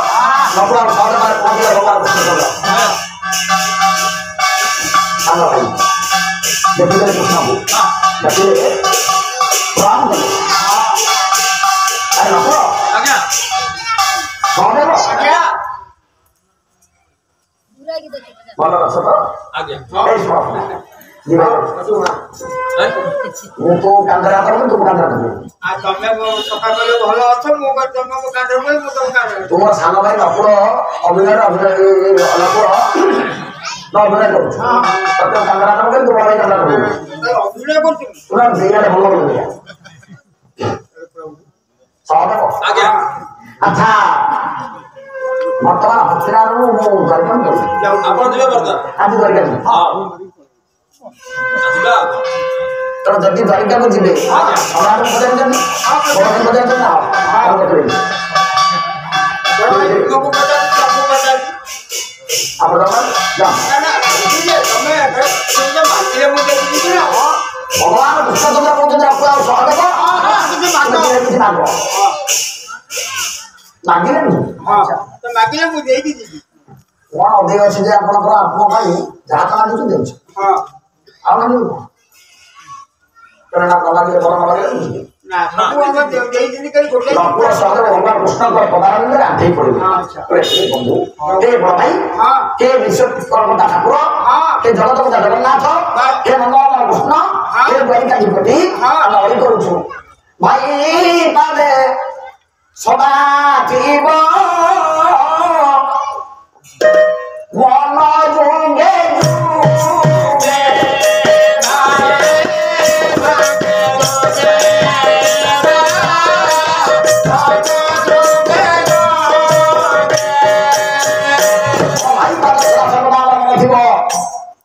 ନକୁଳ ସହଦେବରେ ପହଞ୍ଚିଲେ ଭଗବାନ କୃଷ୍ଣଚନ୍ଦ୍ର ସାନ ଭାଇ ଦେଖିଦେଲେ କୃଷ୍ଣକୁ ଦେଖିଲେ ପ୍ରଣାମ କଲେ ଆରେ ନକୁଳ ସହଦେବ ଭଲ ଅଛ ତ ମୁଁ ତୁ କାନ୍ଦରା କରିବି ତୁ କାନ୍ଦରା କରିବି ତୁମ ସାନ ଭାଇ ନକୁଳ ଅଭିନୟ ନକୁଳ ଅଭିନୟ କରୁଛୁ ତତେ କାନ୍ଦରା କରିବି ତୁ ଭାଇ କାନ୍ଦରା କରିବି ତୁମ ଦିନରେ ଭଲ କରିବି ଆଚ୍ଛା ବର୍ତ୍ତମାନ ହସ୍ତିନାରୁ ମୁଁ ଦ୍ୱାରିକା ଯିବି ଆଜି ଦ୍ୱାରିକା ଯିବି ତେଣୁ ଯଦି ଦ୍ୱାରିକାକୁ ଯିବେ ସମାଜକୁ ପଚାରିଛନ୍ତି ପଚାରିଛନ୍ତି ନା ଆପଣ ଭଗବାନ କୃଷ୍ଣଚନ୍ଦ୍ର କହୁଛନ୍ତି ଆପଣ ଆଉ ସହଦେବ କିଛି ମାଗ ମାଗିଲେ ମୁଁ ଦେଇକି ଯିବି କଣ ଅଧିକ ଅଛି ଯେ ଆପଣଙ୍କର ଆତ୍ମ ପାଇଁ ଯାହା ତ ମାଗୁଛୁ ଦେଉଛି ଆଉ ମାଗିବୁ କଣ ନା ମାଗିଲେ ଭଲ ନ ମାଗିଲେ ନକୁଳ ସହଦେବ ଭଗବାନ କୃଷ୍ଣଙ୍କ ପଦାରରେ ଆଣ୍ଠେଇ ପଡିବେ ବନ୍ଧୁ କେ ବଡ଼ ଭାଇ କେ ବିଶ୍ୱକର୍ମତା ଠାକୁର କେ ଜଗତପତା ଜଗନ୍ନାଥ କେ ନନ୍ଦନନ୍ଦନ କୃଷ୍ଣ କେ ଦ୍ୱାରିକାଧିପତି ଆମେ ଅଳି କରୁଛୁ ଭାଇ ପାଦେ ସଦା ଥିବ ମନ ଯୁଗେ ଯୁଗେ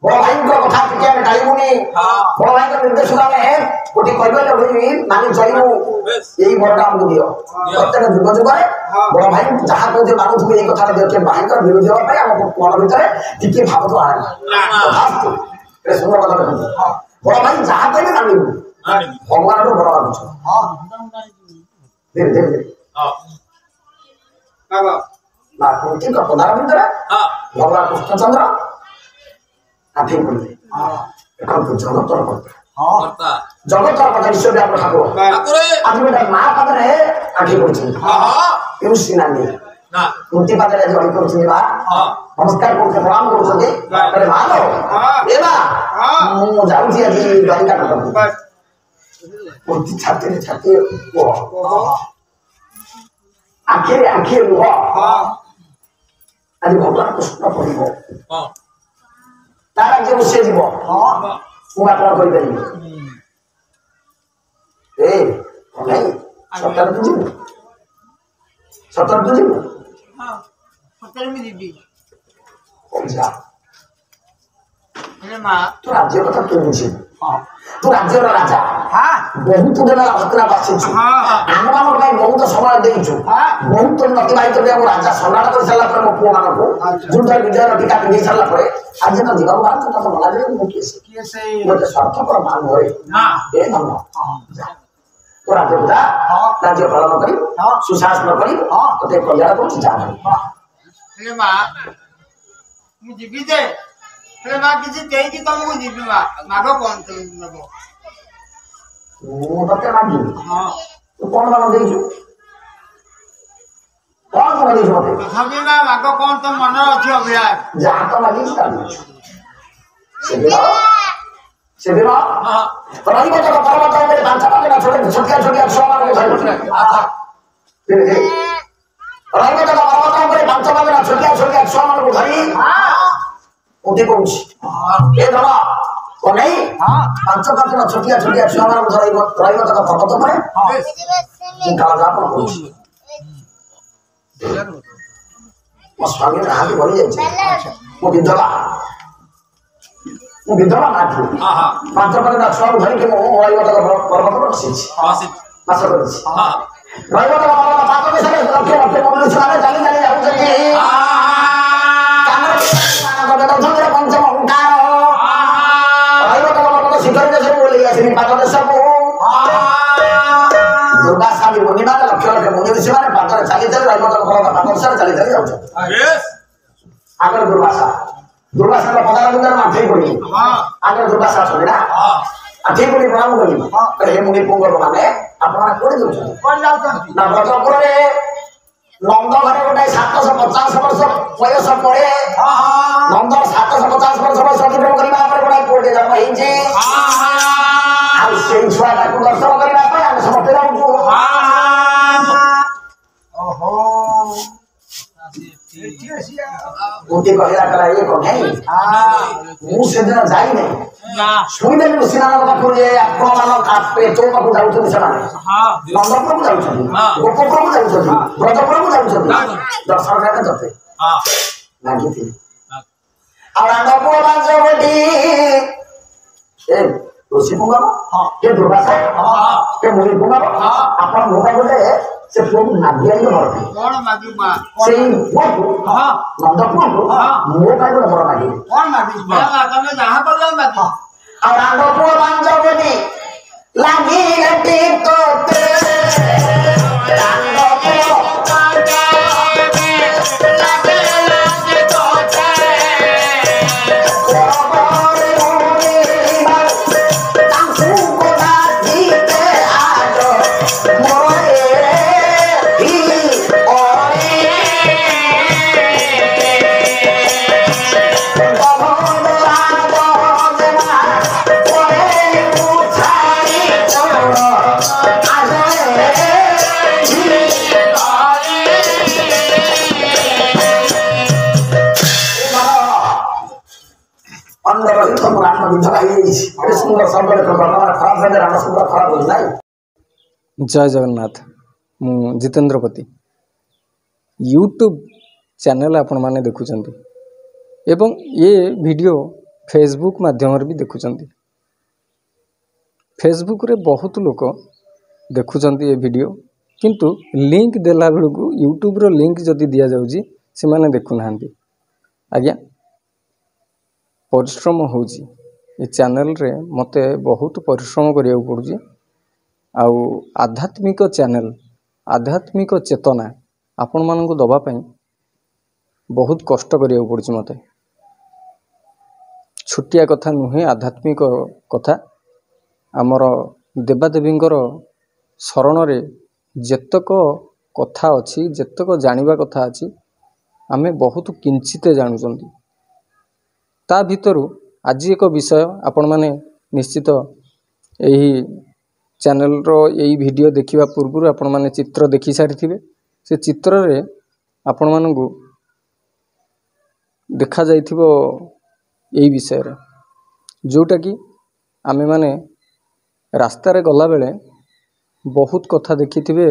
ବଡ଼ ଭାଇଙ୍କ କଥା ଟିକେ ଆମେ ଟାଳିବୁନି ବଡ଼ ଭାଇଙ୍କ ନିର୍ଦ୍ଦେଶ ଆମେ କୋଟି କୈବଲ୍ୟ ଭୂମି ମାନି ଚଳିବୁ यही बड़टा हमको दियो प्रत्येक जुग जुगरे बड़ भाई जहाँ कहते मानुथुबे ये कथा देखे भाईकर विरोधी होगा भाई हम मन भितर टिके भाव तो आए फास्ट ए सुंदर कथा देखो बड़ भाई जहाँ कहले मानिबु भगवान रो बड़ बाबू हां धीरे धीरे हां बाबा ना कोटी का पदार भितर हां भगवान कृष्णचंद्र आठे पड़े हां এখন তো জগতর কথা হ্যাঁ জগতর কথা ঈশ্বর ব্যাপার ঠাকুর আপনি বেটা মা পাদরে আঠে পড়ছেন হ্যাঁ কেউ সিনানি না মুক্তি পাদরে জড়ি করছেন বা হ্যাঁ নমস্কার করতে প্রণাম করছেন আরে ভালো এবা মু যাচ্ছি আজ গাড়ি কাটা করতে মুক্তি ছাত্রে ছাত্রে ও আখে ও হ্যাঁ আজ ভগবান কৃষ্ণ পড়িব হ্যাঁ তার আগে বসে দিব হ্যাঁ ମୁଁ ଆପଣ କରିପାରିବି ଏ ନାଇଁ ସତରେ ତୁ ଯିବୁ ସତରେ ତୁ ଯିବୁ ସତରେ ମୁଁ ଯିବି ଯା ତୁ ରାଜ୍ୟ କଥା ତୁ ବୁଝିବୁ ତୁ ରାଜ୍ୟର ରାଜା ବହୁତ ଦିନ ହସ୍ତନା ବାସିଛୁ ଆମମାନଙ୍କ ପାଇଁ ବହୁତ ସମୟ ଦେଇଛୁ ବହୁତ ଅତିବାହିତ କରି ଆମ ରାଜା ସମ୍ରାଟ କରିସାରିଲା ପରେ ମୋ ପୁଅ ମାନଙ୍କୁ ଯୁଦ୍ଧରେ ବିଜୟର ଟୀକା ପିନ୍ଧି ସାରିଲା ପରେ ଆଜି ତ ଯିବାକୁ ବାହାରୁଛୁ ତତେ ମନା କରିବେ ମୁଁ କିଏ ଗୋଟେ ସ୍ୱାର୍ଥପର ମା ଘରେ ଏ ଧନ ତୁ ରାଜ୍ୟକୁ ଯା ରାଜ୍ୟ ପାଳନ କରିବୁ ସୁଶାସନ କରିବୁ ତତେ କଲ୍ୟାଣ କରୁଛି ଯା ହେଲେ ମା ମୁଁ ଯିବି ଯେ ହେଲେ ମା କିଛି ଦେଇକି ତମକୁ ଯିବି ମା ମାଗ କଣ ନେବ ମୁଁ ତତେ ମାଗିବି ତୁ କଣ ମାନ ଦେଇଛୁ କଣ କଣ ଦେଇଛୁ ମତେ ତଥାପି ମା ମାଗ କଣ ତମ ମନରେ ଅଛି ଅଭିଳାଷ ଯାହା ତ ମାଗିଛୁ ତା ଦେଇଛୁ ସେଦିନ ରହିବ ତକ ପର୍ବତ ଉପରେ ପାଞ୍ଚ ପାଖରେ ଛୋଟିଆ ଛୋଟିଆ ଛୁଆମାନଙ୍କୁ ଧରିବ ରହିବ ତକ ପର୍ବତ ଉପରେ ପାଞ୍ଚ ପାଖରେ ଛୋଟିଆ ଛୋଟିଆ ଛୁଆମାନଙ୍କୁ ଧରି ଉଠି କହୁଛି ଏ ଧର କନେଇ ପାଞ୍ଚ ପାଖରେ ଛୋଟିଆ ଛୋଟିଆ ଛୁଆମାନଙ୍କୁ ରହିବ ତକ ପର୍ବତ ଉପରେ ମୁଁ କାଳଯାପନ କରୁଛି ମୋ ସ୍ୱାମୀ ହାତ ବଢି ଯାଇଛି ମୁଁ ବିଧବା ନାଠି ପାଞ୍ଚ ପାଖରେ ଛୁଆକୁ ଧରିକି ମୁଁ ରହିବ ତକ ପର୍ବତ ବସିଛି ବାସ କରିଛି ରହିବ ତକ ପର୍ବତ ପାଖ ବିଷୟରେ ଲକ୍ଷ ଲକ୍ଷ ମନୁଷ୍ୟମାନେ ଚାଲି ଚାଲି ଯାଉଛନ୍ତି ପଞ୍ଚମ ହୁଙ୍କାର ରହିବ ତକ ପର୍ବତ ଶିଖର ଦେଶକୁ ଓହ୍ଲେଇ ଆସିନି ପାଦ ଦେଶକୁ ଦୁର୍ବାସା ବି ମୁନିମାନେ ଲକ୍ଷ ଲକ୍ଷ ମୁନି ଋଷିମାନେ ପାଦରେ ଚାଲି ଚାଲି ରହିବ ତକ ପର୍ବତ ପାଦ ଦେଶରେ ଚାଲି ଚାଲି ଯାଉଛନ୍ତି ଆଗରେ ଦୁର୍ବାସାର ପଦାର ଭିତରେ ଆଠେଇ ପଡି ଆଗରେ ଦୁର୍ବାସା ଅଛନ୍ତି ନା ଆଠେଇ ପଡି ପ୍ରଣାମ କରିବି ହେ ମୁନି ପୁଙ୍ଗର ମାନେ ଆପଣମାନେ କୋଉଠି ଯାଉଛନ୍ତି ନା ବ୍ରଜପୁରରେ ନନ୍ଦ ଘରେ ଗୋଟେ 750 ବର୍ଷ ବୟସ ପରେ ନନ୍ଦ 750 ବର୍ଷ ବୟସ ଅତିକ୍ରମ କରିବା ପରେ ଗୋଟେ ପୁଅଟେ ଜନ୍ମ ହେଇଛି ଆଉ ସେଇ ଛୁଆଟାକୁ ଦର୍ଶନ କରିବା ପାଇଁ ଆମେ ସମସ୍ତେ ଯାଉଛୁ ଗୋଟିଏ କହିଲା କଲା ଇଏ କହ୍ନେଇ ମୁଁ ସେଦିନ ଯାଇନାହିଁ ଶୁଣିଦେଲି ଋଷିମାନଙ୍କ ପାଖରୁ ଯେ ଆପଣମାନଙ୍କ ତୋ ପାଖକୁ ଯାଉଛନ୍ତି ସେମାନେ ନନ୍ଦପୁରକୁ ଯାଉଛନ୍ତି ଗୋପପୁରକୁ ଯାଉଛନ୍ତି ବ୍ରଜପୁରକୁ ଯାଉଛନ୍ତି ଦର୍ଶନ ଖାଇଲେ ତତେ ଲାଗିଥିଲି ଆଉ ରାଣ୍ଡପୁର ପାଞ୍ଚ ଏ ଋଷି ପୁଙ୍ଗବ ଏ ଦୁର୍ବାସା ଏ ମୁନି ପୁଙ୍ଗବ ଆପଣ ମୋ ପାଇଁ ଗୋଟେ ସେ ପୁଅକୁ ମାଗି ଆଣିଲେ ଭରତେ ସେଇ ପୁଅକୁ ନନ୍ଦପୁରକୁ ମୋ ପାଇଁ ଗୋଟେ ବର ମାଗିବେ ଆଉ ରାଣ୍ଡ ପୁଅ ପାଞ୍ଚ ବୋଲି ଲାଗିଲେ ଟିକତେ ରାଣ୍ଡ ପୁଅ जय जगन्नाथ मु जितेंद्र पति यूट्यूब चैनल आपण माने देखुचंती एवं ये वीडियो फेसबुक माध्यम भी देखुचंती फेसबुक रे बहुत लोक ଦେଖୁଛନ୍ତି ଏ ଭିଡ଼ିଓ, କିନ୍ତୁ ଲିଙ୍କ୍ ଦେଲା ବେଳକୁ ୟୁଟ୍ୟୁବ୍ର ଲିଙ୍କ୍ ଯଦି ଦିଆଯାଉଛି ସେମାନେ ଦେଖୁନାହାନ୍ତି। ଆଜ୍ଞା, ପରିଶ୍ରମ ହେଉଛି ଏ ଚ୍ୟାନେଲରେ, ମୋତେ ବହୁତ ପରିଶ୍ରମ କରିବାକୁ ପଡ଼ୁଛି। ଆଉ ଆଧ୍ୟାତ୍ମିକ ଚ୍ୟାନେଲ, ଆଧ୍ୟାତ୍ମିକ ଚେତନା ଆପଣମାନଙ୍କୁ ଦେବା ପାଇଁ ବହୁତ କଷ୍ଟ କରିବାକୁ ପଡ଼ୁଛି ମୋତେ। ଛୋଟିଆ କଥା ନୁହେଁ, ଆଧ୍ୟାତ୍ମିକ କଥା। ଆମର ଦେବାଦେବୀଙ୍କର ଶରଣରେ ଯେତକ କଥା ଅଛି, ଯେତକ ଜାଣିବା କଥା ଅଛି, ଆମେ ବହୁତ କିଞ୍ଚିତ ଜାଣୁଛନ୍ତି। ତା ଭିତରୁ ଆଜି ଏକ ବିଷୟ, ଆପଣମାନେ ନିଶ୍ଚିତ ଏହି ଚ୍ୟାନେଲର ଏହି ଭିଡ଼ିଓ ଦେଖିବା ପୂର୍ବରୁ ଆପଣମାନେ ଚିତ୍ର ଦେଖି ସାରିଥିବେ। ସେ ଚିତ୍ରରେ ଆପଣମାନଙ୍କୁ ଦେଖାଯାଇଥିବ ଏହି ବିଷୟରେ, ଯେଉଁଟାକି ଆମେମାନେ ରାସ୍ତାରେ ଗଲାବେଳେ ବହୁତ କଥା ଦେଖିଥିବେ।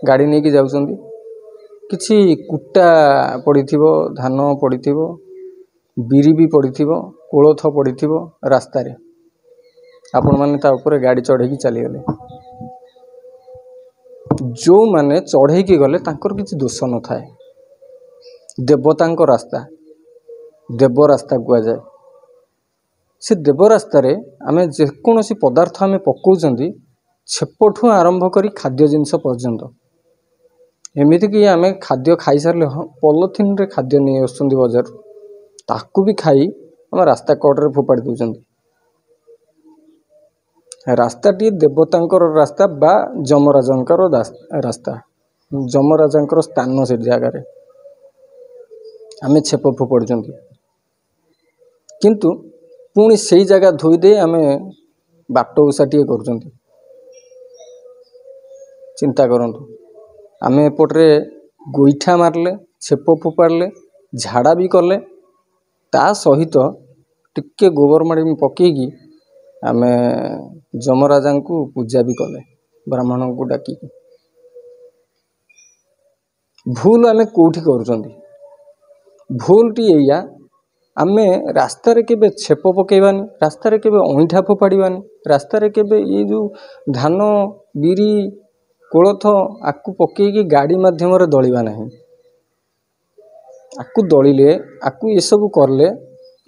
ଗାଡ଼ି ନେଇକି ଯାଉଛନ୍ତି, କିଛି କୁଟା ପଡ଼ିଥିବ, ଧାନ ପଡ଼ିଥିବ, ବିରି ବି ପଡ଼ିଥିବ, କୋଳଥ ପଡ଼ିଥିବ ରାସ୍ତାରେ। ଆପଣମାନେ ତା ଉପରେ ଗାଡ଼ି ଚଢ଼େଇକି ଚାଲିଗଲେ। ଯେଉଁମାନେ ଚଢ଼େଇକି ଗଲେ ତାଙ୍କର କିଛି ଦୋଷ ନଥାଏ। ଦେବତାଙ୍କ ରାସ୍ତା, ଦେବ ରାସ୍ତା କୁହାଯାଏ। ସେ ଦେବ ରାସ୍ତାରେ ଆମେ ଯେକୌଣସି ପଦାର୍ଥ ଆମେ ପକାଉଛନ୍ତି, ଛେପଠୁ ଆରମ୍ଭ କରି ଖାଦ୍ୟ ଜିନିଷ ପର୍ଯ୍ୟନ୍ତ। ଏମିତିକି ଆମେ ଖାଦ୍ୟ ଖାଇସାରିଲେ, ହଁ ପଲିଥିନରେ ଖାଦ୍ୟ ନେଇ ଆସୁଛନ୍ତି ବଜାରରୁ, ତାକୁ ବି ଖାଇ ଆମେ ରାସ୍ତା କଡ଼ରେ ଫୋପାଡ଼ି ଦେଉଛନ୍ତି। ରାସ୍ତାଟି ଦେବତାଙ୍କର ରାସ୍ତା ବା ଯମରାଜଙ୍କର ରାସ୍ତା, ଯମରାଜାଙ୍କର ସ୍ଥାନ ସେ ଜାଗାରେ ଆମେ ଛେପ ଫୋପାଡ଼ୁଛନ୍ତି। କିନ୍ତୁ ପୁଣି ସେଇ ଜାଗା ଧୋଇ ଦେଇ ଆମେ ବାଟ ଓଷାଟିଏ କରୁଛନ୍ତି। ଚିନ୍ତା କରନ୍ତୁ, ଆମେ ଏପଟରେ ଗୋଇଠା ମାରିଲେ, ଛେପ ଫୋପାଡ଼ିଲେ, ଝାଡ଼ା ବି କଲେ, ତା ସହିତ ଟିକେ ଗୋବର ମାଡ଼ି ପକେଇକି ଆମେ ଯମରାଜାଙ୍କୁ ପୂଜା ବି କଲେ, ବ୍ରାହ୍ମଣଙ୍କୁ ଡାକିକି। ଭୁଲ ଆମେ କେଉଁଠି କରୁଛନ୍ତି? ଭୁଲଟି ଏଇଆ, ଆମେ ରାସ୍ତାରେ କେବେ ଛେପ ପକାଇବାନି, ରାସ୍ତାରେ କେବେ ଅଇଁଠା ଫୋପାଡ଼ିବାନି, ରାସ୍ତାରେ କେବେ ଏଇ ଯେଉଁ ଧାନ, ବିରି, କୋଳଥ ଆକୁ ପକେଇକି ଗାଡ଼ି ମାଧ୍ୟମରେ ଦଳିବା ନାହିଁ। ଆକୁ ଦଳିଲେ, ଆକୁ ଏସବୁ କଲେ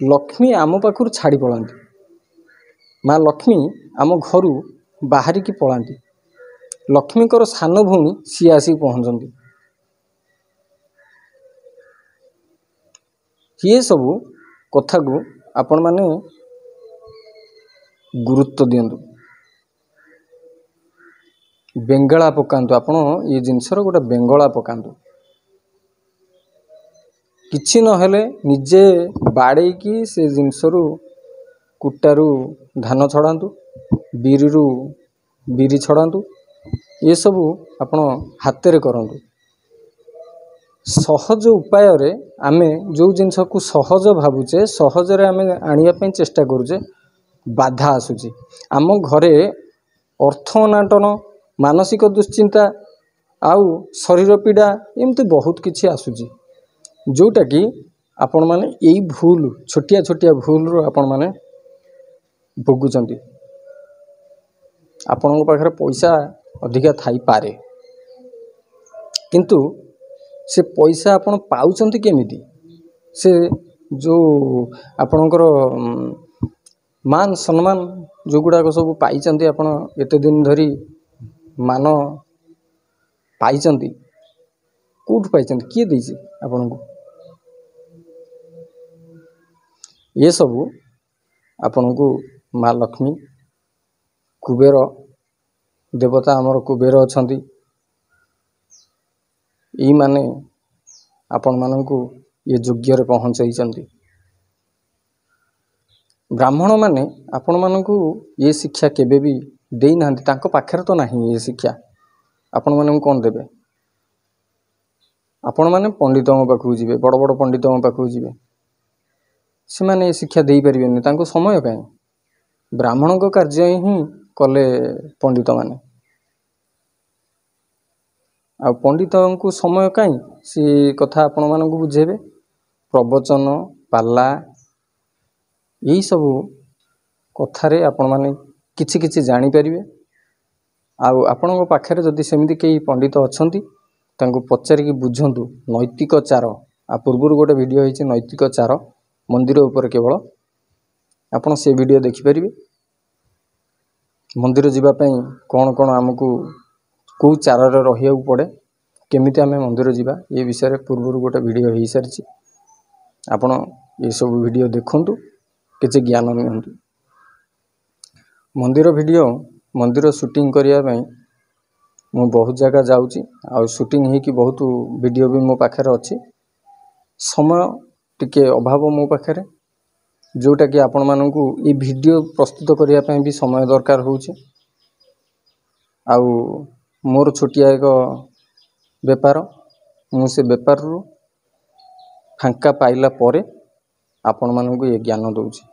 ଲକ୍ଷ୍ମୀ ଆମ ପାଖରୁ ଛାଡ଼ି ପଳାନ୍ତି। ମା ଲକ୍ଷ୍ମୀ ଆମ ଘରୁ ବାହାରିକି ପଳାନ୍ତି। ଲକ୍ଷ୍ମୀଙ୍କର ସାନ ଭଉଣୀ ସିଏ ଆସିକି ପହଞ୍ଚନ୍ତି। ଏ ସବୁ କଥାକୁ ଆପଣମାନେ ଗୁରୁତ୍ୱ ଦିଅନ୍ତୁ, ବେଙ୍ଗଳା ପକାନ୍ତୁ। ଆପଣ ଏ ଜିନିଷର ଗୋଟେ ବେଙ୍ଗଳା ପକାନ୍ତୁ। କିଛି ନହେଲେ ନିଜେ ବାଡ଼େଇକି ସେ ଜିନିଷରୁ, କୁଟାରୁ ଧାନ ଛଡ଼ାନ୍ତୁ, ବିରିରୁ ବିରି ଛଡ଼ାନ୍ତୁ। ଏସବୁ ଆପଣ ହାତରେ କରନ୍ତୁ। ସହଜ ଉପାୟରେ ଆମେ ଯେଉଁ ଜିନିଷକୁ ସହଜ ଭାବୁଛେ, ସହଜରେ ଆମେ ଆଣିବା ପାଇଁ ଚେଷ୍ଟା କରୁଛେ, ବାଧା ଆସୁଛି। ଆମ ଘରେ ଅର୍ଥ ଅନାଟନ, ମାନସିକ ଦୁଶ୍ଚିନ୍ତା, ଆଉ ଶରୀର ପୀଡ଼ା, ଏମିତି ବହୁତ କିଛି ଆସୁଛି, ଯେଉଁଟାକି ଆପଣମାନେ ଏଇ ଭୁଲ, ଛୋଟିଆ ଛୋଟିଆ ଭୁଲରୁ ଆପଣମାନେ ଭୋଗୁଛନ୍ତି। ଆପଣଙ୍କ ପାଖରେ ପଇସା ଅଧିକା ଥାଇପାରେ, କିନ୍ତୁ ସେ ପଇସା ଆପଣ ପାଉଛନ୍ତି କେମିତି? ସେ ଯେଉଁ ଆପଣଙ୍କର ମାନ ସମ୍ମାନ ଯେଉଁଗୁଡ଼ାକ ସବୁ ପାଇଛନ୍ତି, ଆପଣ ଏତେ ଦିନ ଧରି ମାନ ପାଇଛନ୍ତି, କେଉଁଠୁ ପାଇଛନ୍ତି? କିଏ ଦେଇଛି ଆପଣଙ୍କୁ? ଏସବୁ ଆପଣଙ୍କୁ ମା ଲକ୍ଷ୍ମୀ, କୁବେର ଦେବତା, ଆମର କୁବେର ଅଛନ୍ତି, ଏଇମାନେ ଆପଣମାନଙ୍କୁ ଏ ଯୋଗ୍ୟରେ ପହଞ୍ଚାଇଛନ୍ତି। ବ୍ରାହ୍ମଣମାନେ ଆପଣମାନଙ୍କୁ ଏ ଶିକ୍ଷା କେବେ ବି ଦେଇନାହାନ୍ତି। ତାଙ୍କ ପାଖରେ ତ ନାହିଁ ଏ ଶିକ୍ଷା, ଆପଣମାନଙ୍କୁ କ'ଣ ଦେବେ? ଆପଣମାନେ ପଣ୍ଡିତଙ୍କ ପାଖକୁ ଯିବେ, ବଡ଼ ବଡ଼ ପଣ୍ଡିତଙ୍କ ପାଖକୁ ଯିବେ, ସେମାନେ ଏ ଶିକ୍ଷା ଦେଇପାରିବେନି, ତାଙ୍କୁ ସମୟ କାହିଁ? ବ୍ରାହ୍ମଣଙ୍କ କାର୍ଯ୍ୟ ହିଁ କଲେ ପଣ୍ଡିତମାନେ। ଆଉ ପଣ୍ଡିତଙ୍କୁ ସମୟ କାହିଁ ସେ କଥା ଆପଣମାନଙ୍କୁ ବୁଝେଇବେ? ପ୍ରବଚନ, ପାଲା, ଏଇସବୁ କଥାରେ ଆପଣମାନେ କିଛି କିଛି ଜାଣିପାରିବେ। ଆଉ ଆପଣଙ୍କ ପାଖରେ ଯଦି ସେମିତି କେହି ପଣ୍ଡିତ ଅଛନ୍ତି ତାଙ୍କୁ ପଚାରିକି ବୁଝନ୍ତୁ ନୈତିକ ଚାର। ଆ ପୂର୍ବରୁ ଗୋଟେ ଭିଡ଼ିଓ ହେଇଛି ନୈତିକ ଚାର ମନ୍ଦିର ଉପରେ କେବଳ, ଆପଣ ସେ ଭିଡ଼ିଓ ଦେଖିପାରିବେ। ମନ୍ଦିର ଯିବା ପାଇଁ କ'ଣ କ'ଣ ଆମକୁ କେଉଁ ଚାରରେ ରହିବାକୁ ପଡ଼େ, କେମିତି ଆମେ ମନ୍ଦିର ଯିବା, ଏ ବିଷୟରେ ପୂର୍ବରୁ ଗୋଟେ ଭିଡ଼ିଓ ହେଇସାରିଛି। ଆପଣ ଏସବୁ ଭିଡ଼ିଓ ଦେଖନ୍ତୁ, କିଛି ଜ୍ଞାନ ନିଅନ୍ତୁ। ମନ୍ଦିର ଭିଡ଼ିଓ, ମନ୍ଦିର ସୁଟିଂ କରିବା ପାଇଁ ମୁଁ ବହୁତ ଜାଗା ଯାଉଛି, ଆଉ ସୁଟିଂ ହେଇକି ବହୁତ ଭିଡ଼ିଓ ବି ମୋ ପାଖରେ ଅଛି। ସମୟ ଟିକେ ଅଭାବ ମୋ ପାଖରେ, ଯେଉଁଟାକି ଆପଣମାନଙ୍କୁ ଏ ଭିଡ଼ିଓ ପ୍ରସ୍ତୁତ କରିବା ପାଇଁ ବି ସମୟ ଦରକାର ହେଉଛି। ଆଉ ମୋର ଛୋଟିଆ ଏକ ବେପାର, ମୁଁ ସେ ବେପାରରୁ ଫାଙ୍କା ପାଇଲା ପରେ ଆପଣମାନଙ୍କୁ ଏ ଜ୍ଞାନ ଦେଉଛି।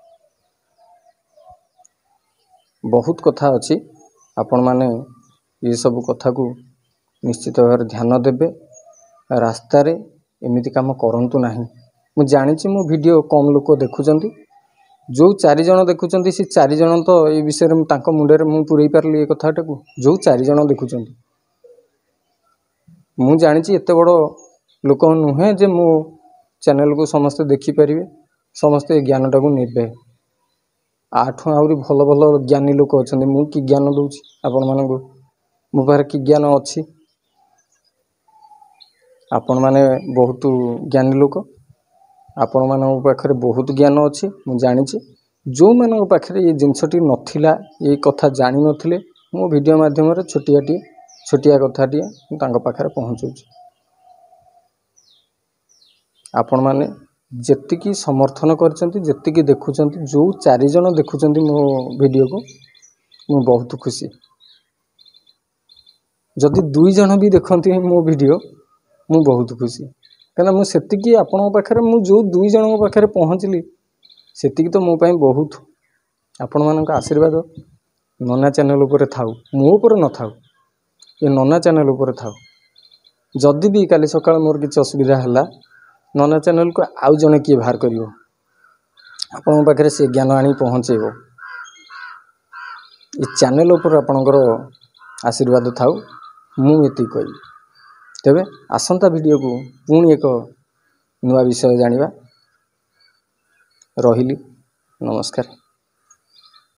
ବହୁତ କଥା ଅଛି, ଆପଣମାନେ ଏସବୁ କଥାକୁ ନିଶ୍ଚିତ ଭାବରେ ଧ୍ୟାନ ଦେବେ। ରାସ୍ତାରେ ଏମିତି କାମ କରନ୍ତୁ ନାହିଁ। ମୁଁ ଜାଣିଛି ମୋ ଭିଡ଼ିଓ କମ୍ ଲୋକ ଦେଖୁଛନ୍ତି, ଯେଉଁ 4 ଜଣ ଦେଖୁଛନ୍ତି ସେ 4 ଜଣ ତ ଏ ବିଷୟରେ ତାଙ୍କ ମୁଣ୍ଡରେ ମୁଁ ପୂରେଇ ପାରିଲି ଏ କଥାଟାକୁ। ଯେଉଁ 4 ଜଣ ଦେଖୁଛନ୍ତି, ମୁଁ ଜାଣିଛି ଏତେ ବଡ଼ ଲୋକ ନୁହେଁ ଯେ ମୋ ଚ୍ୟାନେଲକୁ ସମସ୍ତେ ଦେଖିପାରିବେ, ସମସ୍ତେ ଏ ଜ୍ଞାନଟାକୁ ନେବେ। ଆଠୁ ଆହୁରି ଭଲ ଭଲ ଜ୍ଞାନୀ ଲୋକ ଅଛନ୍ତି। ମୁଁ କି ଜ୍ଞାନ ଦେଉଛି ଆପଣମାନଙ୍କୁ? ମୋ ପାଖରେ କି ଜ୍ଞାନ ଅଛି? ଆପଣମାନେ ବହୁତ ଜ୍ଞାନୀ ଲୋକ, ଆପଣମାନଙ୍କ ପାଖରେ ବହୁତ ଜ୍ଞାନ ଅଛି, ମୁଁ ଜାଣିଛି। ଯେଉଁମାନଙ୍କ ପାଖରେ ଏ ଜିନିଷଟି ନଥିଲା, ଏ କଥା ଜାଣିନଥିଲେ, ମୋ ଭିଡ଼ିଓ ମାଧ୍ୟମରେ ଛୋଟିଆ କଥାଟିଏ ମୁଁ ତାଙ୍କ ପାଖରେ ପହଞ୍ଚଉଛି। ଆପଣମାନେ ଯେତିକି ସମର୍ଥନ କରିଛନ୍ତି, ଯେତିକି ଦେଖୁଛନ୍ତି, ଯେଉଁ 4 ଜଣ ଦେଖୁଛନ୍ତି ମୋ ଭିଡ଼ିଓକୁ, ମୁଁ ବହୁତ ଖୁସି। ଯଦି 2 ଜଣ ବି ଦେଖନ୍ତି ମୋ ଭିଡ଼ିଓ, ମୁଁ ବହୁତ ଖୁସି। କାହିଁକିନା ମୁଁ ସେତିକି ଆପଣଙ୍କ ପାଖରେ, ମୁଁ ଯେଉଁ 2 ଜଣଙ୍କ ପାଖରେ ପହଞ୍ଚିଲି, ସେତିକି ତ ମୋ ପାଇଁ ବହୁତ। ଆପଣମାନଙ୍କ ଆଶୀର୍ବାଦ ନନା ଚ୍ୟାନେଲ ଉପରେ ଥାଉ, ମୋ ଉପରେ ନଥାଉ, ଏ ନନା ଚ୍ୟାନେଲ ଉପରେ ଥାଉ। ଯଦି ବି କାଲି ସକାଳେ ମୋର କିଛି ଅସୁବିଧା ହେଲା, ନନା ଚ୍ୟାନେଲକୁ ଆଉ ଜଣେ କିଏ ବାହାର କରିବ, ଆପଣଙ୍କ ପାଖରେ ସେ ଜ୍ଞାନ ଆଣି ପହଞ୍ଚେଇବ। ଏ ଚ୍ୟାନେଲ ଉପରେ ଆପଣଙ୍କର ଆଶୀର୍ବାଦ ଥାଉ, ମୁଁ ଏତିକି କହିବି। ତେବେ ଆସନ୍ତା ଭିଡ଼ିଓକୁ ପୁଣି ଏକ ନୂଆ ବିଷୟ ଜାଣିବା। ରହିଲି, ନମସ୍କାର।